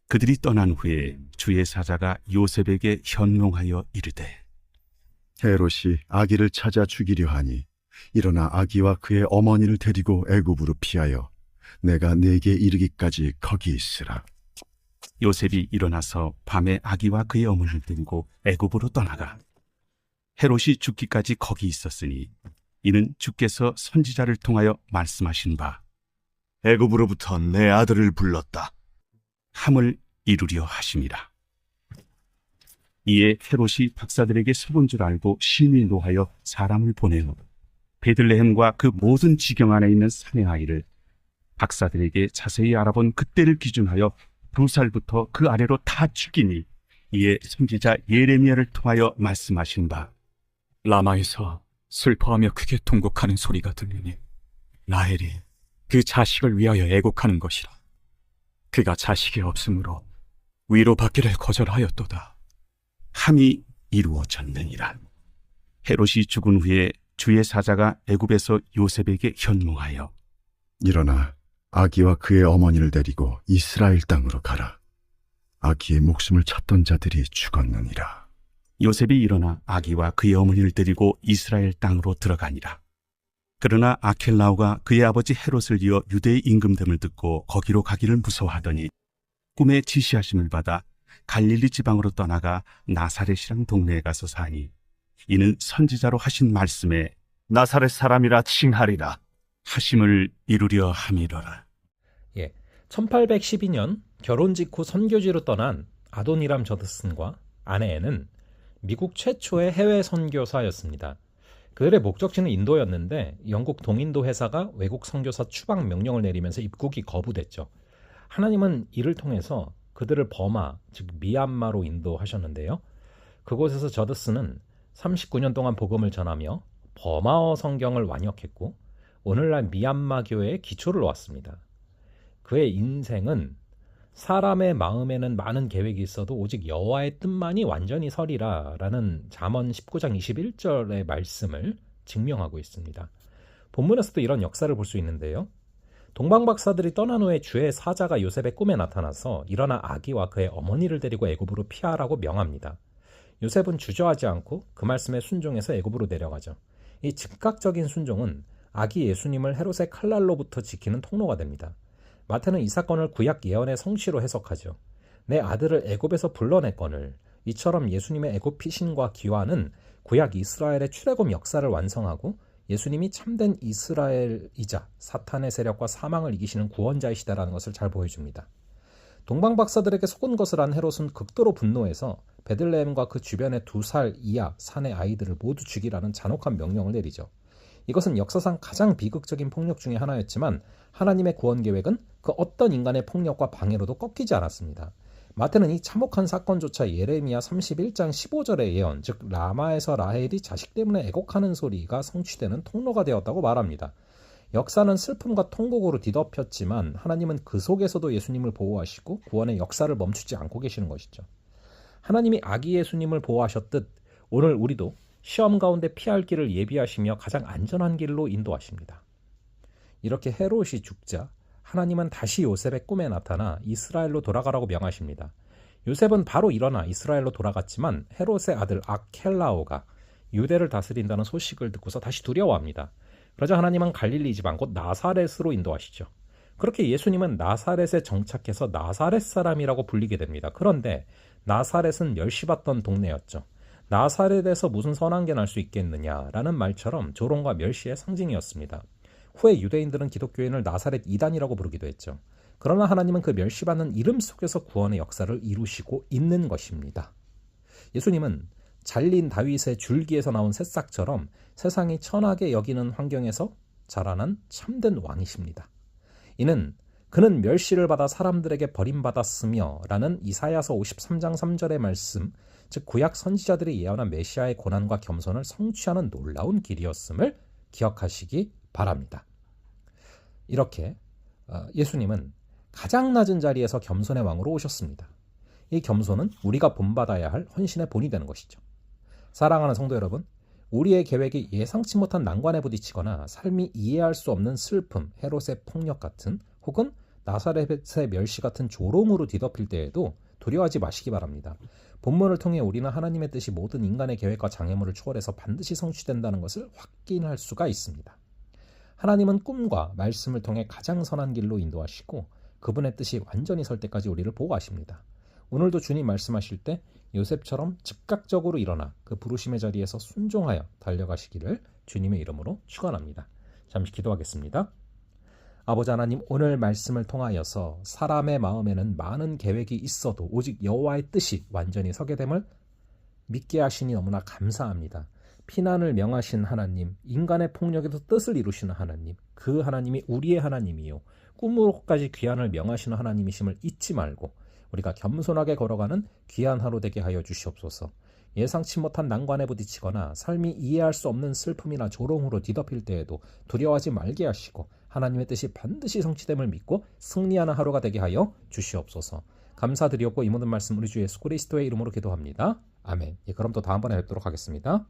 그들이 떠난 후에 주의 사자가 요셉에게 현몽하여 이르되 헤롯이 아기를 찾아 죽이려 하니 일어나 아기와 그의 어머니를 데리고 애굽으로 피하여 내가 네게 이르기까지 거기 있으라. 요셉이 일어나서 밤에 아기와 그의 어머니를 데리고 애굽으로 떠나가 헤롯이 죽기까지 거기 있었으니 이는 주께서 선지자를 통하여 말씀하신 바 애굽으로부터 내 아들을 불렀다. 함을 이루려 하심이라. 이에 헤롯이 박사들에게 속은 줄 알고 심히 노하여 사람을 보내어 베들레헴과 그 모든 지경 안에 있는 산의 아이를 박사들에게 자세히 알아본 그때를 기준하여 2살부터 그 아래로 다 죽이니 이에 선지자 예레미야를 통하여 말씀하신 바 라마에서 슬퍼하며 크게 통곡하는 소리가 들리니 라헬이 그 자식을 위하여 애곡하는 것이라. 그가 자식이 없으므로 위로받기를 거절하였도다. 함이 이루어졌느니라. 헤롯이 죽은 후에 주의 사자가 애굽에서 요셉에게 현몽하여 일어나 아기와 그의 어머니를 데리고 이스라엘 땅으로 가라. 아기의 목숨을 찾던 자들이 죽었느니라. 요셉이 일어나 아기와 그의 어머니를 데리고 이스라엘 땅으로 들어가니라. 그러나 아켈라오가 그의 아버지 헤롯을 이어 유대의 임금됨을 듣고 거기로 가기를 무서워하더니 꿈에 지시하심을 받아 갈릴리 지방으로 떠나가 나사렛이랑 동네에 가서 사니 이는 선지자로 하신 말씀에 나사렛 사람이라 칭하리라. 하심을 이루려 함이로라. 1812년 결혼 직후 선교지로 떠난 아도니람 저드슨과 아내 앤은 미국 최초의 해외 선교사였습니다. 그들의 목적지는 인도였는데 영국 동인도 회사가 외국 선교사 추방 명령을 내리면서 입국이 거부됐죠. 하나님은 이를 통해서 그들을 버마, 즉 미얀마로 인도하셨는데요. 그곳에서 저드슨은 39년 동안 복음을 전하며 버마어 성경을 완역했고 오늘날 미얀마 교회의 기초를 놓았습니다. 그의 인생은 사람의 마음에는 많은 계획이 있어도 오직 여호와의 뜻만이 완전히 서리라 라는 잠언 19장 21절의 말씀을 증명하고 있습니다. 본문에서도 이런 역사를 볼 수 있는데요. 동방박사들이 떠난 후에 주의 사자가 요셉의 꿈에 나타나서 일어나 아기와 그의 어머니를 데리고 애굽으로 피하라고 명합니다. 요셉은 주저하지 않고 그 말씀에 순종해서 애굽으로 내려가죠. 이 즉각적인 순종은 아기 예수님을 헤롯의 칼날로부터 지키는 통로가 됩니다. 마태는 이 사건을 구약 예언의 성취로 해석하죠. 내 아들을 애굽에서 불러냈거늘. 이처럼 예수님의 애굽 피신과 귀환은 구약 이스라엘의 출애굽 역사를 완성하고 예수님이 참된 이스라엘이자 사탄의 세력과 사망을 이기시는 구원자이시다라는 것을 잘 보여줍니다. 동방박사들에게 속은 것을 안 헤롯은 극도로 분노해서 베들레헴과 그 주변의 2살 이하 산의 아이들을 모두 죽이라는 잔혹한 명령을 내리죠. 이것은 역사상 가장 비극적인 폭력 중에 하나였지만 하나님의 구원 계획은 그 어떤 인간의 폭력과 방해로도 꺾이지 않았습니다. 마태는 이 참혹한 사건조차 예레미야 31장 15절의 예언, 즉 라마에서 라헬이 자식 때문에 애곡하는 소리가 성취되는 통로가 되었다고 말합니다. 역사는 슬픔과 통곡으로 뒤덮였지만 하나님은 그 속에서도 예수님을 보호하시고 구원의 역사를 멈추지 않고 계시는 것이죠. 하나님이 아기 예수님을 보호하셨듯 오늘 우리도 시험 가운데 피할 길을 예비하시며 가장 안전한 길로 인도하십니다. 이렇게 헤롯이 죽자 하나님은 다시 요셉의 꿈에 나타나 이스라엘로 돌아가라고 명하십니다. 요셉은 바로 일어나 이스라엘로 돌아갔지만 헤롯의 아들 아켈라오가 유대를 다스린다는 소식을 듣고서 다시 두려워합니다. 그러자 하나님은 갈릴리 지방 곧 나사렛으로 인도하시죠. 그렇게 예수님은 나사렛에 정착해서 나사렛 사람이라고 불리게 됩니다. 그런데 나사렛은 멸시받던 동네였죠. 나사렛에서 무슨 선한 게 날 수 있겠느냐라는 말처럼 조롱과 멸시의 상징이었습니다. 후에 유대인들은 기독교인을 나사렛 이단이라고 부르기도 했죠. 그러나 하나님은 그 멸시받는 이름 속에서 구원의 역사를 이루시고 있는 것입니다. 예수님은 잘린 다윗의 줄기에서 나온 새싹처럼 세상이 천하게 여기는 환경에서 자라난 참된 왕이십니다. 이는 그는 멸시를 받아 사람들에게 버림받았으며 라는 이사야서 53장 3절의 말씀, 즉 구약 선지자들이 예언한 메시아의 고난과 겸손을 성취하는 놀라운 길이었음을 기억하시기 바랍니다. 이렇게 예수님은 가장 낮은 자리에서 겸손의 왕으로 오셨습니다. 이 겸손은 우리가 본받아야 할 헌신의 본이 되는 것이죠. 사랑하는 성도 여러분, 우리의 계획이 예상치 못한 난관에 부딪히거나 삶이 이해할 수 없는 슬픔, 헤롯의 폭력 같은 혹은 나사렛의 멸시 같은 조롱으로 뒤덮일 때에도 두려워하지 마시기 바랍니다. 본문을 통해 우리는 하나님의 뜻이 모든 인간의 계획과 장애물을 초월해서 반드시 성취된다는 것을 확인할 수가 있습니다. 하나님은 꿈과 말씀을 통해 가장 선한 길로 인도하시고 그분의 뜻이 완전히 설 때까지 우리를 보호하십니다. 오늘도 주님 말씀하실 때 요셉처럼 즉각적으로 일어나 그 부르심의 자리에서 순종하여 달려가시기를 주님의 이름으로 축원합니다. 잠시 기도하겠습니다. 아버지 하나님, 오늘 말씀을 통하여서 사람의 마음에는 많은 계획이 있어도 오직 여호와의 뜻이 완전히 서게 됨을 믿게 하시니 너무나 감사합니다. 피난을 명하신 하나님, 인간의 폭력에도 뜻을 이루시는 하나님, 그 하나님이 우리의 하나님이요 꿈으로까지 귀환을 명하시는 하나님이심을 잊지 말고 우리가 겸손하게 걸어가는 귀한 하루 되게 하여 주시옵소서. 예상치 못한 난관에 부딪히거나 삶이 이해할 수 없는 슬픔이나 조롱으로 뒤덮일 때에도 두려워하지 말게 하시고 하나님의 뜻이 반드시 성취됨을 믿고 승리하는 하루가 되게 하여 주시옵소서. 감사드리옵고 이 모든 말씀 우리 주 예수 그리스도의 이름으로 기도합니다. 아멘. 그럼 또 다음번에 뵙도록 하겠습니다.